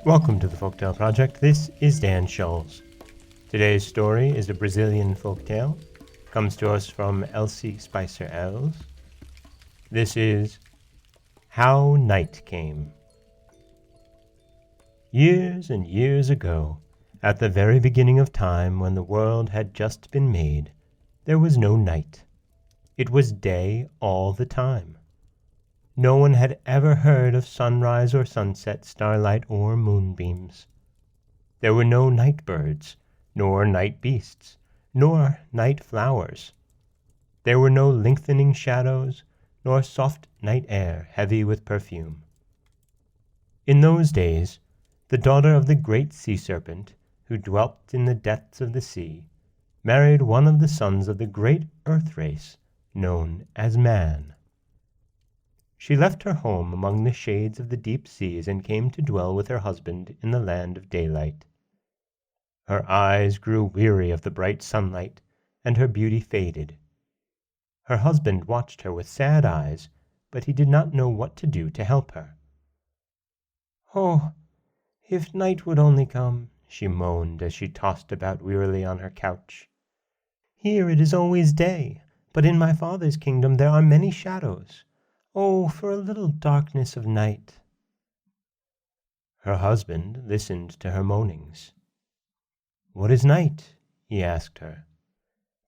Welcome to the Folktale Project. This is Dan Scholes. Today's story is a Brazilian folktale. Comes to us from Elsie Spicer Els. This is How Night Came. Years and years ago, at the very beginning of time when the world had just been made, there was no night. It was day all the time. No one had ever heard of sunrise or sunset, starlight or moonbeams. There were no night birds, nor night beasts, nor night flowers. There were no lengthening shadows, nor soft night air heavy with perfume. In those days, the daughter of the Great Sea Serpent, who dwelt in the depths of the sea, married one of the sons of the great earth race, known as man. She left her home among the shades of the deep seas and came to dwell with her husband in the land of daylight. Her eyes grew weary of the bright sunlight, and her beauty faded. Her husband watched her with sad eyes, but he did not know what to do to help her. "Oh, if night would only come," she moaned as she tossed about wearily on her couch. "Here it is always day, but in my father's kingdom there are many shadows. Oh, for a little darkness of night." Her husband listened to her moanings. "What is night?" he asked her.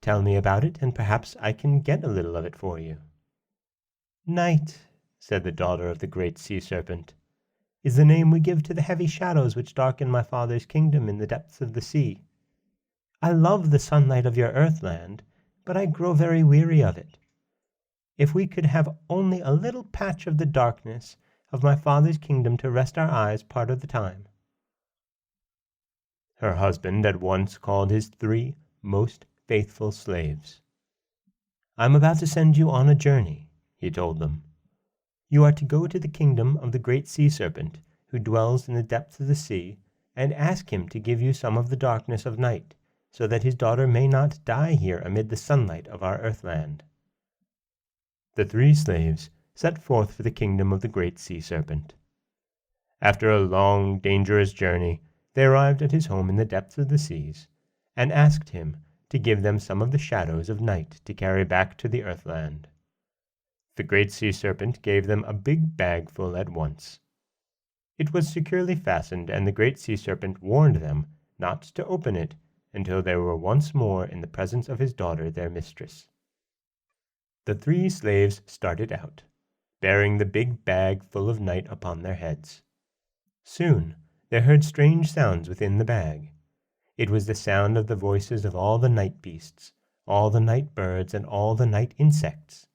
"Tell me about it, and perhaps I can get a little of it for you." "Night," said the daughter of the Great Sea Serpent, "is the name we give to the heavy shadows which darken my father's kingdom in the depths of the sea. I love the sunlight of your earthland, but I grow very weary of it. If we could have only a little patch of the darkness of my father's kingdom to rest our eyes part of the time." Her husband at once called his 3 most faithful slaves. "I'm about to send you on a journey," he told them. "You are to go to the kingdom of the Great Sea Serpent, who dwells in the depths of the sea, and ask him to give you some of the darkness of night, so that his daughter may not die here amid the sunlight of our earthland." The 3 slaves set forth for the kingdom of the Great Sea Serpent. After a long, dangerous journey, they arrived at his home in the depths of the seas, and asked him to give them some of the shadows of night to carry back to the earthland. The Great Sea Serpent gave them a big bag full at once. It was securely fastened, and the Great Sea Serpent warned them not to open it until they were once more in the presence of his daughter, their mistress. The 3 slaves started out, bearing the big bag full of night upon their heads. Soon they heard strange sounds within the bag. It was the sound of the voices of all the night beasts, all the night birds, and all the night insects.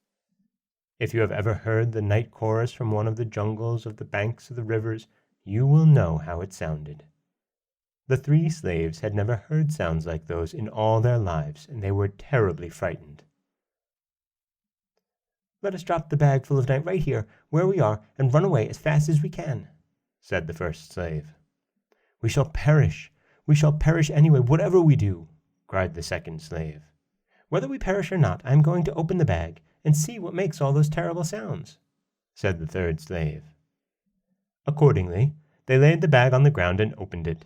If you have ever heard the night chorus from one of the jungles of the banks of the rivers, you will know how it sounded. The 3 slaves had never heard sounds like those in all their lives, and they were terribly frightened. "Let us drop the bag full of night right here, where we are, and run away as fast as we can," said the first slave. We shall perish anyway, whatever we do," cried the second slave. "Whether we perish or not, I am going to open the bag and see what makes all those terrible sounds," said the third slave. Accordingly, they laid the bag on the ground and opened it.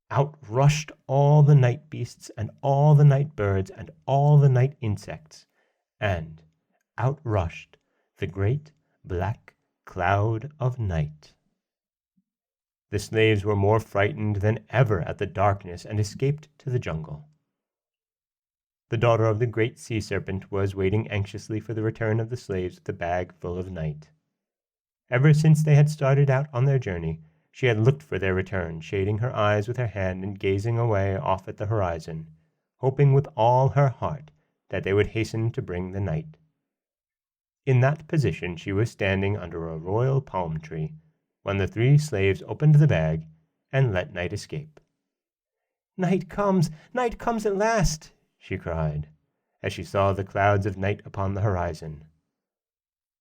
Out rushed all the night beasts and all the night birds and all the night insects, and out rushed the great black cloud of night. The slaves were more frightened than ever at the darkness and escaped to the jungle. The daughter of the Great Sea Serpent was waiting anxiously for the return of the slaves with the bag full of night. Ever since they had started out on their journey, she had looked for their return, shading her eyes with her hand and gazing away off at the horizon, hoping with all her heart that they would hasten to bring the night. In that position she was standing under a royal palm tree, when the 3 slaves opened the bag and let night escape. Night comes at last!" she cried, as she saw the clouds of night upon the horizon.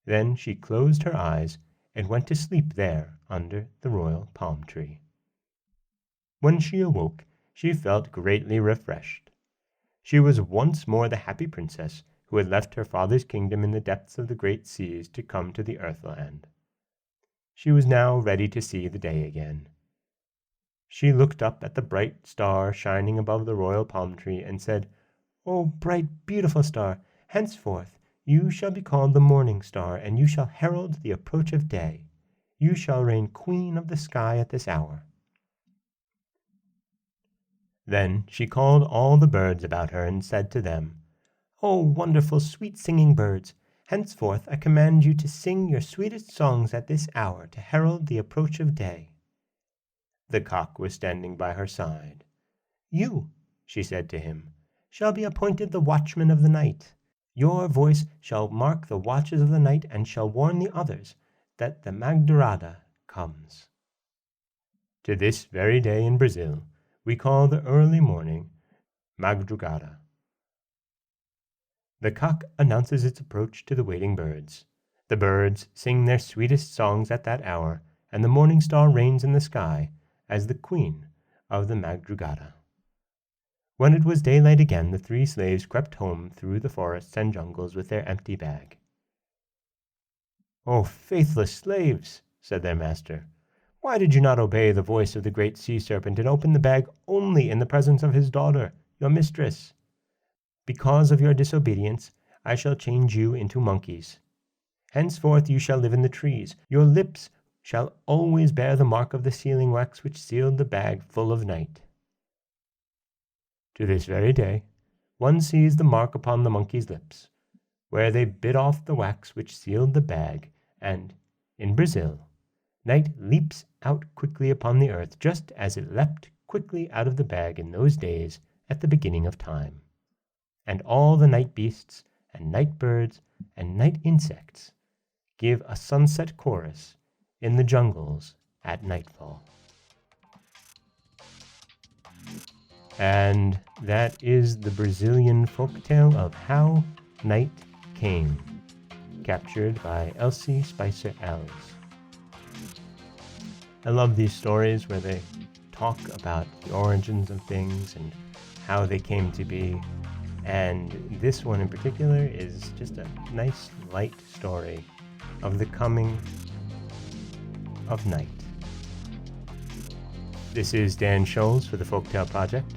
Then she closed her eyes and went to sleep there under the royal palm tree. When she awoke, she felt greatly refreshed. She was once more the happy princess who had left her father's kingdom in the depths of the great seas to come to the earthland. She was now ready to see the day again. She looked up at the bright star shining above the royal palm tree and said, "O bright, beautiful star, henceforth you shall be called the morning star, and you shall herald the approach of day. You shall reign queen of the sky at this hour." Then she called all the birds about her and said to them, "O wonderful, sweet-singing birds, henceforth I command you to sing your sweetest songs at this hour to herald the approach of day." The cock was standing by her side. "You," she said to him, "shall be appointed the watchman of the night. Your voice shall mark the watches of the night and shall warn the others that the Madrugada comes." To this very day in Brazil, we call the early morning Madrugada. The cock announces its approach to the waiting birds. The birds sing their sweetest songs at that hour, and the morning star reigns in the sky as the queen of the Madrugada. When it was daylight again, the three slaves crept home through the forests and jungles with their empty bag. "O faithless slaves," said their master, "why did you not obey the voice of the Great Sea Serpent and open the bag only in the presence of his daughter, your mistress? Because of your disobedience, I shall change you into monkeys. Henceforth you shall live in the trees. Your lips shall always bear the mark of the sealing wax which sealed the bag full of night." To this very day, one sees the mark upon the monkey's lips, where they bit off the wax which sealed the bag, and, in Brazil, night leaps out quickly upon the earth, just as it leapt quickly out of the bag in those days at the beginning of time. And all the night beasts, and night birds, and night insects give a sunset chorus in the jungles at nightfall. And that is the Brazilian folktale of How Night Came, captured by Elsie Spicer Ells. I love these stories where they talk about the origins of things and how they came to be. And this one in particular is just a nice, light story of the coming of night. This is Dan Scholes for the Folktale Project.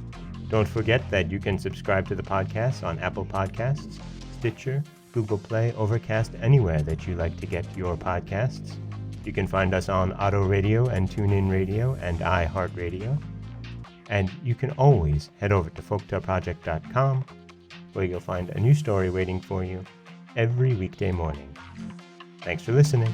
Don't forget that you can subscribe to the podcast on Apple Podcasts, Stitcher, Google Play, Overcast, anywhere that you like to get your podcasts. You can find us on Auto Radio and TuneIn Radio and iHeartRadio. And you can always head over to folktaleproject.com, where you'll find a new story waiting for you every weekday morning. Thanks for listening.